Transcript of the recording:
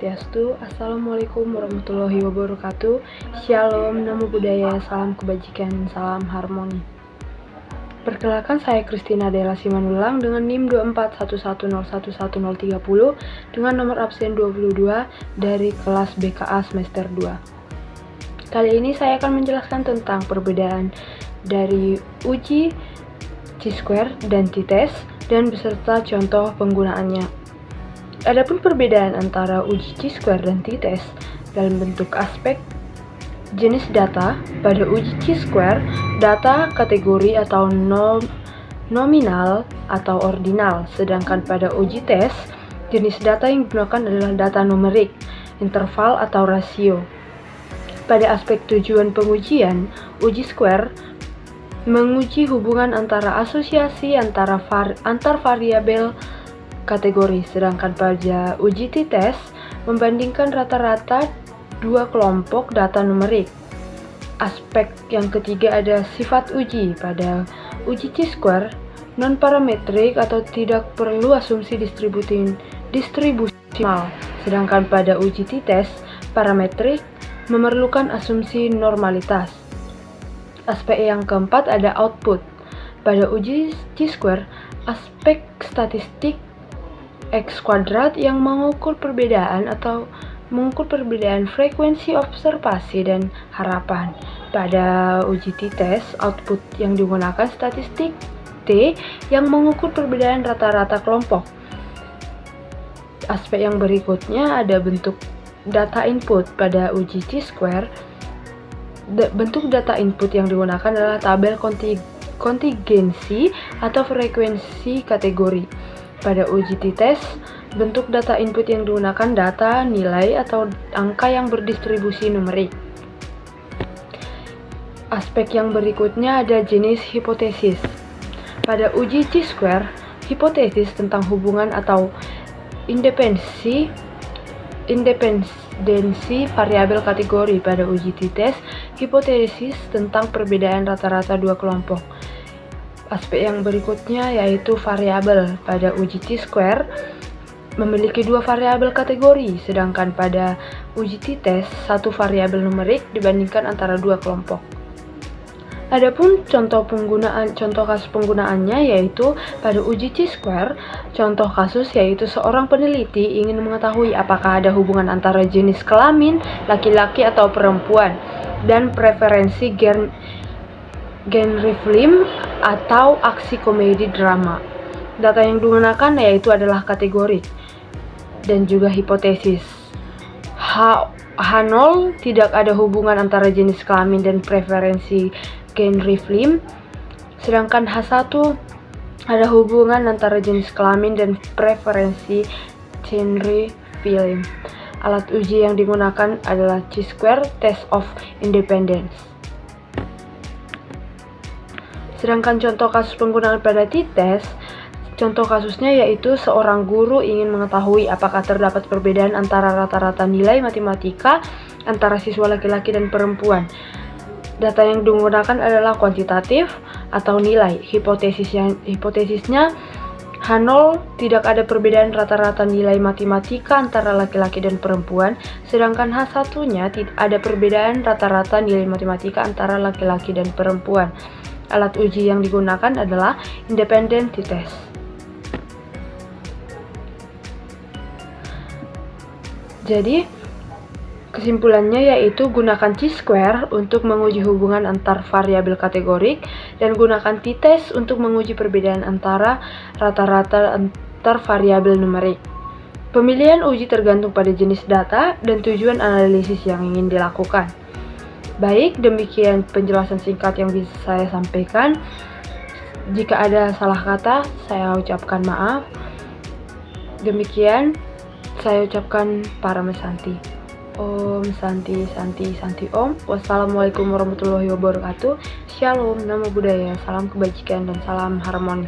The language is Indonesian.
Swastiastu. Assalamualaikum warahmatullahi wabarakatuh. Shalom, namo buddhaya, salam kebajikan, salam harmoni. Perkenalkan, saya Christina Della Simanulang dengan NIM 24110111030 dengan nomor absen 22 dari kelas BKA semester 2. Kali ini saya akan menjelaskan tentang perbedaan dari uji chi-square dan t-test dan beserta contoh penggunaannya. Adapun perbedaan antara uji chi-square dan t-test dalam bentuk aspek jenis data, pada uji chi-square, data kategori atau nominal atau ordinal, sedangkan pada uji tes, jenis data yang digunakan adalah data numerik, interval atau rasio. Pada aspek tujuan pengujian, uji square menguji hubungan antara asosiasi antar variabel kategori, sedangkan pada uji t-test membandingkan rata-rata dua kelompok data numerik. Aspek yang ketiga ada sifat uji. Pada uji chi-square non-parametrik atau tidak perlu asumsi distribusional, sedangkan pada uji t-test parametrik memerlukan asumsi normalitas. Aspek yang keempat ada output. Pada uji chi-square, aspek statistik X kuadrat yang mengukur perbedaan frekuensi observasi dan harapan. Pada uji t-test, output yang digunakan statistik T yang mengukur perbedaan rata-rata kelompok. Aspek yang berikutnya ada bentuk data input. Pada uji chi-square, bentuk data input yang digunakan adalah tabel kontingensi atau frekuensi kategori. Pada uji t-test, bentuk data input yang digunakan data, nilai, atau angka yang berdistribusi numerik. Aspek yang berikutnya ada jenis hipotesis. Pada uji chi-square, hipotesis tentang hubungan atau independensi variabel kategori. Pada uji t-test, hipotesis tentang perbedaan rata-rata dua kelompok. Aspek yang berikutnya yaitu variabel. Pada uji chi-square memiliki dua variabel kategori, sedangkan pada uji t-test satu variabel numerik dibandingkan antara dua kelompok. Adapun contoh kasus penggunaannya yaitu pada uji chi-square, contoh kasus yaitu seorang peneliti ingin mengetahui apakah ada hubungan antara jenis kelamin laki-laki atau perempuan dan preferensi genre film atau aksi komedi drama. Data yang digunakan yaitu adalah kategori dan juga hipotesis. H0 tidak ada hubungan antara jenis kelamin dan preferensi genre film, sedangkan H1 ada hubungan antara jenis kelamin dan preferensi genre film. Alat uji yang digunakan adalah chi-square test of independence. Sedangkan contoh kasus penggunaan pada t-test, contoh kasusnya yaitu seorang guru ingin mengetahui apakah terdapat perbedaan antara rata-rata nilai matematika antara siswa laki-laki dan perempuan. Data yang digunakan adalah kuantitatif atau nilai. Hipotesisnya H0 tidak ada perbedaan rata-rata nilai matematika antara laki-laki dan perempuan, sedangkan H1-nya tidak ada perbedaan rata-rata nilai matematika antara laki-laki dan perempuan. Alat uji yang digunakan adalah independent t-test. Jadi, kesimpulannya yaitu gunakan chi-square untuk menguji hubungan antar variabel kategorik dan gunakan t-test untuk menguji perbedaan antara rata-rata antar variabel numerik. Pemilihan uji tergantung pada jenis data dan tujuan analisis yang ingin dilakukan. Baik, demikian penjelasan singkat yang bisa saya sampaikan. Jika ada salah kata, saya ucapkan maaf. Demikian saya ucapkan Paramasanti. Om Santi Santi Santi Om. Wassalamualaikum warahmatullahi wabarakatuh. Shalom, namo buddhaya, salam kebajikan dan salam harmoni.